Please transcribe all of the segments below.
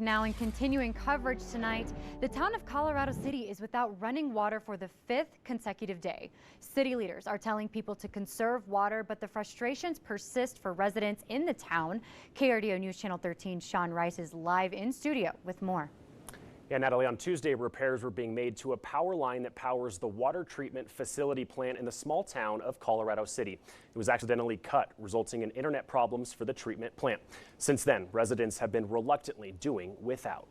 Now, in continuing coverage tonight, the town of Colorado City is without running water for the 5th consecutive day. City leaders are telling people to conserve water, but the frustrations persist for residents in the town. KRDO News Channel 13's Sean Rice is live in studio with more. Yeah, Natalie, on Tuesday, repairs were being made to a power line that powers the water treatment facility plant in the small town of Colorado City. It was accidentally cut, resulting in internet problems for the treatment plant. Since then, residents have been reluctantly doing without.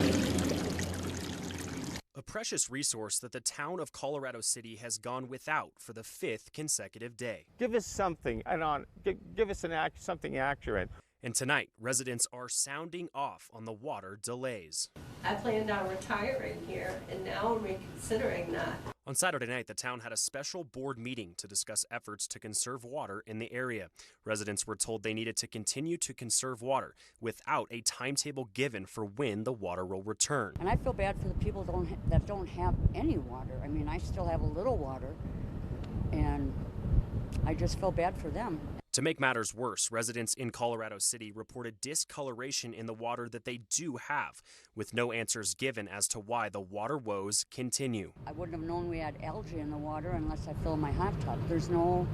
A precious resource that the town of Colorado City has gone without for the 5th consecutive day. Give us something, give us something accurate. And tonight, residents are sounding off on the water delays. I planned on retiring here, and now I'm reconsidering that. On Saturday night, the town had a special board meeting to discuss efforts to conserve water in the area. Residents were told they needed to continue to conserve water without a timetable given for when the water will return. And I feel bad for the people that don't have any water. I mean, I still have a little water, and I just feel bad for them. To make matters worse, residents in Colorado City reported discoloration in the water that they do have, with no answers given as to why the water woes continue. I wouldn't have known we had algae in the water unless I fill my hot tub. There's no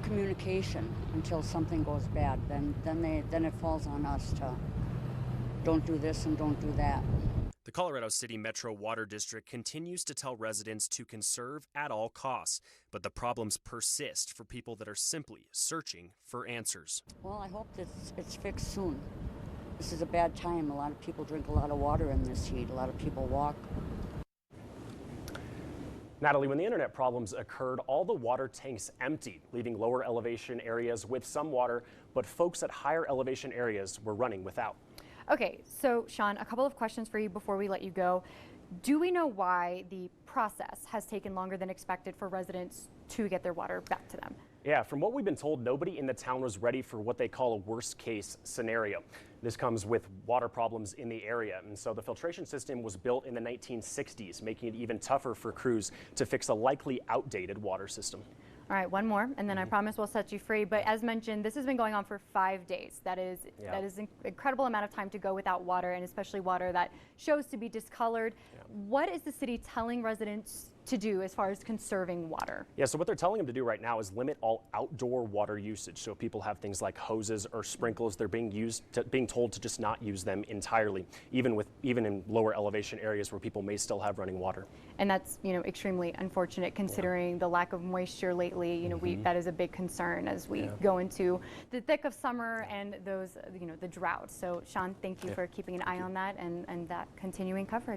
communication until something goes bad. Then it falls on us to don't do this and don't do that. The Colorado City Metro Water District continues to tell residents to conserve at all costs, but the problems persist for people that are simply searching for answers. Well, I hope that it's fixed soon. This is a bad time. A lot of people drink a lot of water in this heat. A lot of people walk. Natalie, when the internet problems occurred, all the water tanks emptied, leaving lower elevation areas with some water, but folks at higher elevation areas were running without. Okay, so Sean, a couple of questions for you before we let you go. Do we know why the process has taken longer than expected for residents to get their water back to them? Yeah, from what we've been told, nobody in the town was ready for what they call a worst case scenario. This comes with water problems in the area, and so the filtration system was built in the 1960s, making it even tougher for crews to fix a likely outdated water system. All right, one more, and then I promise we'll set you free. But as mentioned, this has been going on for 5 days. That is an incredible amount of time to go without water, and especially water that shows to be discolored. What is the city telling residents to do as far as conserving water? Yeah, so what they're telling them to do right now is limit all outdoor water usage. So if people have things like hoses or sprinklers, they're being told to just not use them entirely, even in lower elevation areas where people may still have running water. And that's, extremely unfortunate considering the lack of moisture lately. That is a big concern as we go into the thick of summer and those, the drought. So Sean, thank you for keeping an eye on that and that continuing coverage.